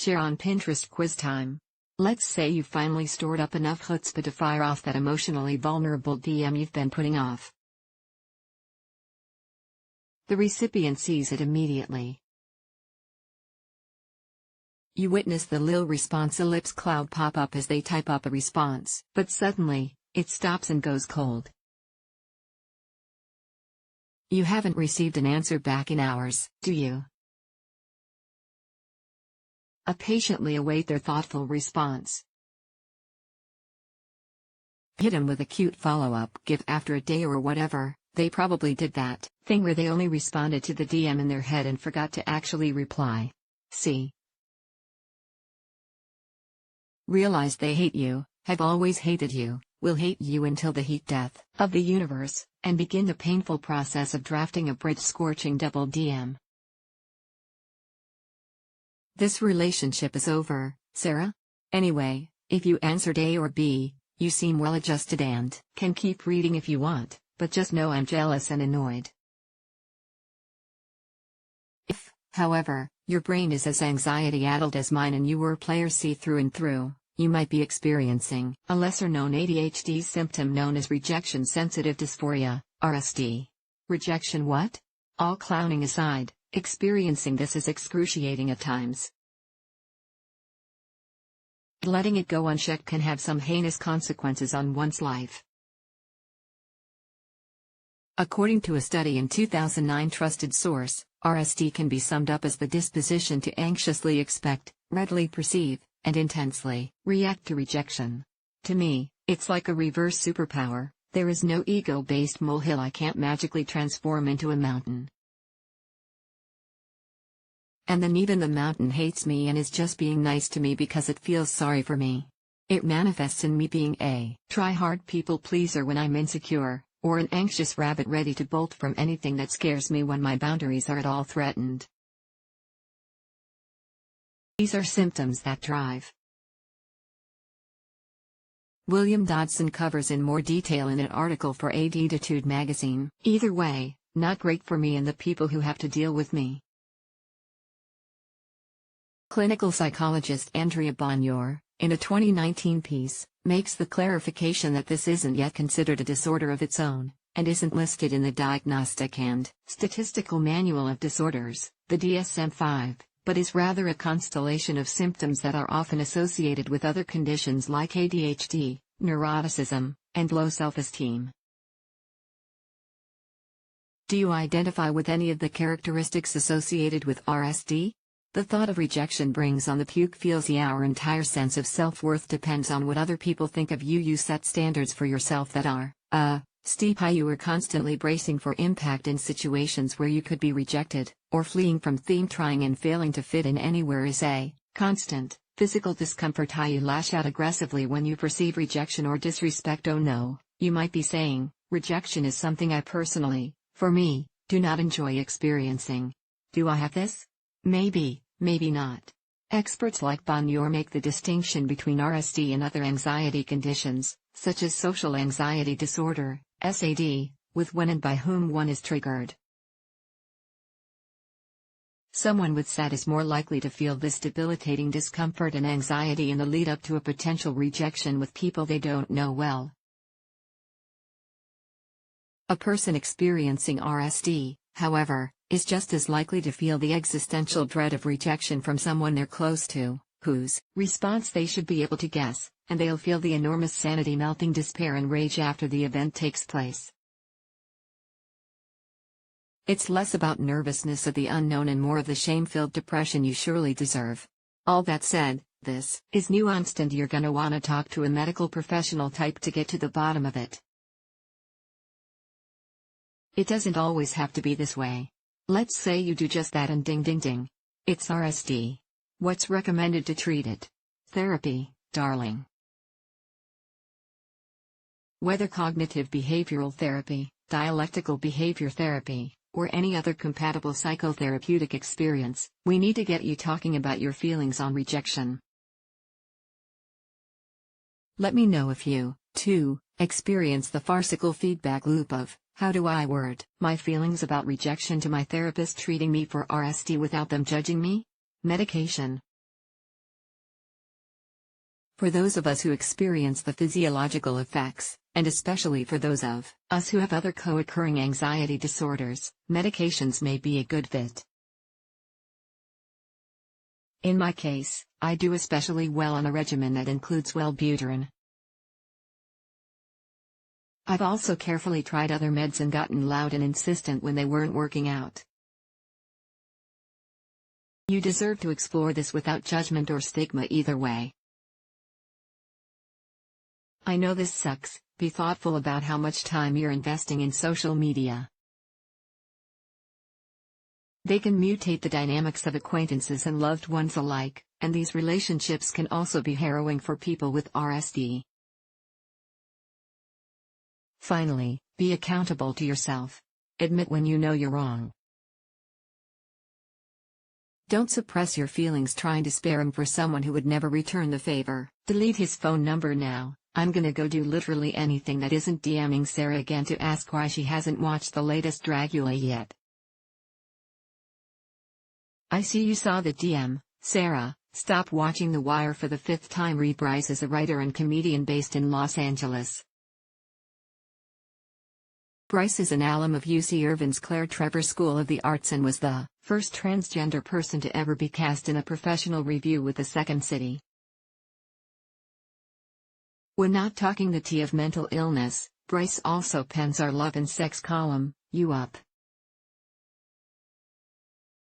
Share on Pinterest quiz time. Let's say you finally stored up enough chutzpah to fire off that emotionally vulnerable DM you've been putting off. The recipient sees it immediately. You witness the lil response ellipse cloud pop up as they type up a response, but suddenly, it stops and goes cold. You haven't received an answer back in hours, do you? Patiently await their thoughtful response. Hit 'em with a cute follow-up gif after a day or whatever. They probably did that thing where they only responded to the DM in their head and forgot to actually reply. See? Realize they hate you, have always hated you, will hate you until the heat death of the universe, and begin the painful process of drafting a bridge-scorching double DM. This relationship is over, Sarah? Anyway, if you answered A or B, you seem well-adjusted and can keep reading if you want, but just know I'm jealous and annoyed. If, however, your brain is as anxiety-addled as mine and you were player C through and through, you might be experiencing a lesser-known ADHD symptom known as rejection-sensitive dysphoria, RSD. Rejection what? All clowning aside, experiencing this is excruciating at times. Letting it go unchecked can have some heinous consequences on one's life. According to a study in 2009 trusted source, RSD can be summed up as the disposition to anxiously expect, readily perceive, and intensely react to rejection. To me, it's like a reverse superpower. There is no ego-based molehill I can't magically transform into a mountain. And then even the mountain hates me and is just being nice to me because it feels sorry for me. It manifests in me being a try-hard people pleaser when I'm insecure, or an anxious rabbit ready to bolt from anything that scares me when my boundaries are at all threatened. These are symptoms that drive. William Dodson covers in more detail in an article for Attitude magazine. Either way, not great for me and the people who have to deal with me. Clinical psychologist Andrea Bonjour, in a 2019 piece, makes the clarification that this isn't yet considered a disorder of its own, and isn't listed in the Diagnostic and Statistical Manual of Disorders, the DSM-5, but is rather a constellation of symptoms that are often associated with other conditions like ADHD, neuroticism, and low self-esteem. Do you identify with any of the characteristics associated with RSD? The thought of rejection brings on the puke feels our entire sense of self-worth depends on what other people think of you. You set standards for yourself that are, steep high. You are constantly bracing for impact in situations where you could be rejected, or fleeing from theme. Trying and failing to fit in anywhere is a constant physical discomfort high. You lash out aggressively when you perceive rejection or disrespect. Oh no, you might be saying, rejection is something I personally, for me, do not enjoy experiencing. Do I have this? Maybe. Maybe not. Experts like Bonjour make the distinction between RSD and other anxiety conditions, such as social anxiety disorder, SAD, with when and by whom one is triggered. Someone with SAD is more likely to feel this debilitating discomfort and anxiety in the lead-up to a potential rejection with people they don't know well. A person experiencing RSD, however, is just as likely to feel the existential dread of rejection from someone they're close to, whose response they should be able to guess, and they'll feel the enormous sanity-melting despair and rage after the event takes place. It's less about nervousness of the unknown and more of the shame-filled depression you surely deserve. All that said, this is nuanced and you're gonna wanna talk to a medical professional type to get to the bottom of it. It doesn't always have to be this way. Let's say you do just that and ding ding ding. It's RSD. What's recommended to treat it? Therapy, darling. Whether cognitive behavioral therapy, dialectical behavior therapy, or any other compatible psychotherapeutic experience, we need to get you talking about your feelings on rejection. Let me know if you, too, experience the farcical feedback loop of, how do I word my feelings about rejection to my therapist treating me for RSD without them judging me? Medication. For those of us who experience the physiological effects, and especially for those of us who have other co-occurring anxiety disorders, medications may be a good fit. In my case, I do especially well on a regimen that includes Wellbutrin. I've also carefully tried other meds and gotten loud and insistent when they weren't working out. You deserve to explore this without judgment or stigma either way. I know this sucks. Be thoughtful about how much time you're investing in social media. They can mutate the dynamics of acquaintances and loved ones alike, and these relationships can also be harrowing for people with RSD. Finally, be accountable to yourself. Admit when you know you're wrong. Don't suppress your feelings trying to spare him for someone who would never return the favor. Delete his phone number now. I'm gonna go do literally anything that isn't DMing Sarah again to ask why she hasn't watched the latest Dragula yet. I see you saw the DM, Sarah. Stop watching The Wire for the 5th time. Reed Bryce is a writer and comedian based in Los Angeles. Bryce is an alum of UC Irvine's Claire Trevor School of the Arts and was the first transgender person to ever be cast in a professional review with the Second City. When not talking the tea of mental illness, Bryce also pens our love and sex column, You Up.